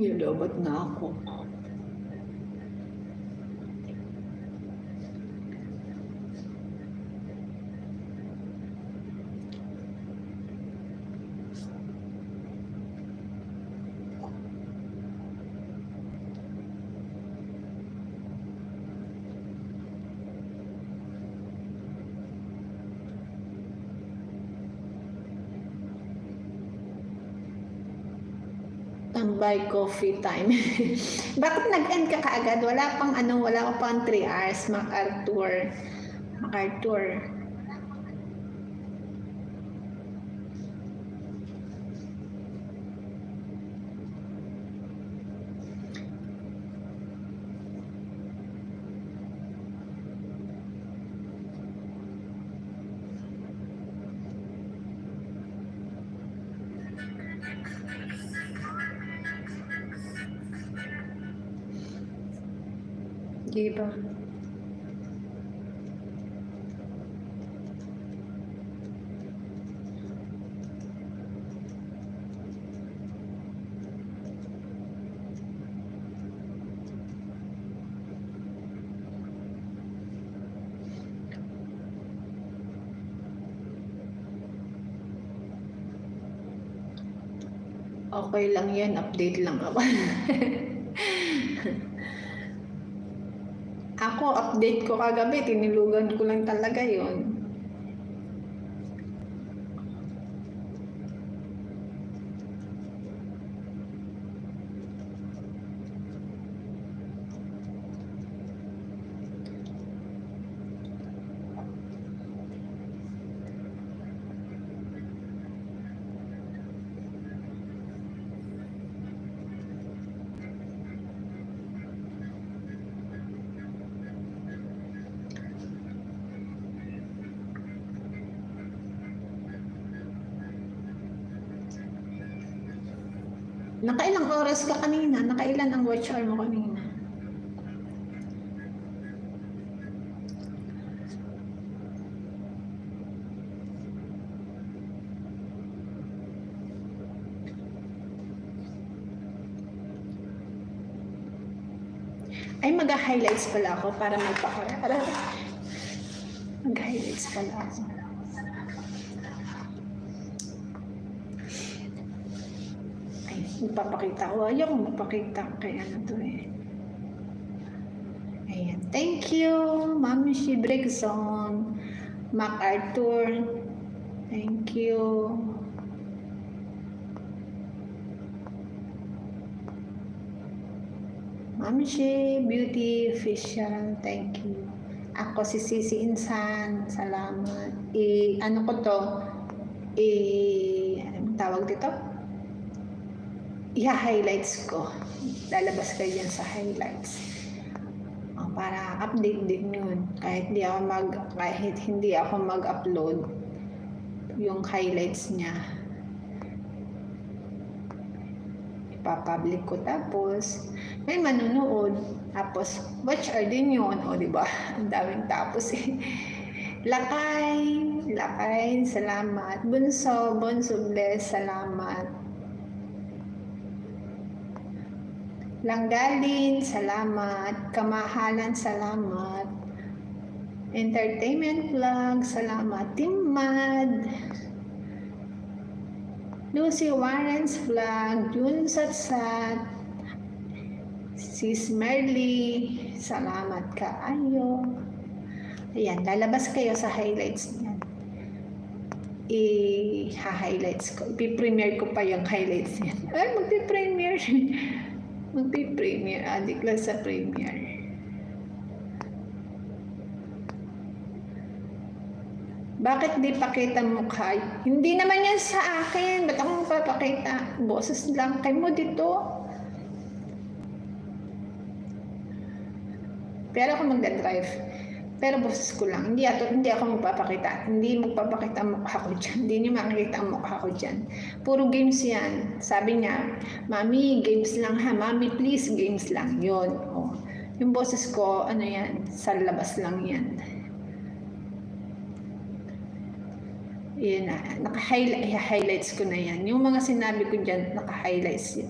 Nilobot na ako. Tambay coffee time. Bakit nag-end ka kaagad? Wala pang wala pa pang 3 hours, MacArthur. Diba? Okay lang yan, update lang ako. Ako, update ko kagabi, tinilugan ko lang talaga yon. Nakailang oras ka kanina? Nakailan ang watch hour mo kanina? Ay, mag-highlights pala ako para magpakara. Mag-highlights pala ako. Ipapakita ko. Ayaw kong mapakita kaya to eh. Ayan. Thank you, Mami Shibregson, MacArthur. Thank you. Mami Shi Beauty Official. Thank you. Ako si Sisi Insan. Salamat. Ano ko to? Anong tawag dito? I-highlights ko. Lalabas kayo dyan sa highlights. Para update din yun. Kahit hindi ako mag-upload yung highlights niya. Ipapublic ko tapos may manunood. Tapos watch hour din yun. O diba? Ang daming tapos eh. Lakay, salamat. Bunso bless, salamat. Langgalin, salamat. Kamahalan, salamat. Entertainment Vlog, salamat. Timad. Lucy Warren's Vlog, Jun Satsat. Sis Merly, salamat kaayo. Ayan, lalabas kayo sa highlights niyan. I-highlights ko. I-premiere ko pa yung highlights niyan. Ay, magpi-premiere. Magpi-premiere. Adik lang sa premiere. Bakit di pakita mukha? Hindi naman yan sa akin. Ba't ako magpapakita? Boses lang. Kayo mo dito. Pero ako magdadrive. Pero boses ko lang. Hindi ako magpapakita. Hindi magpapakita ang mukha ko dyan. Hindi niyo makikita ang mukha ko dyan. Puro games yan. Sabi niya, Mami, games lang ha. Mami, please, games lang. Yun. Oh. Yung boses ko, ano yan, sa labas lang yan. Yan na. Naka-highlights ko na yan. Yung mga sinabi ko dyan, naka-highlights yan.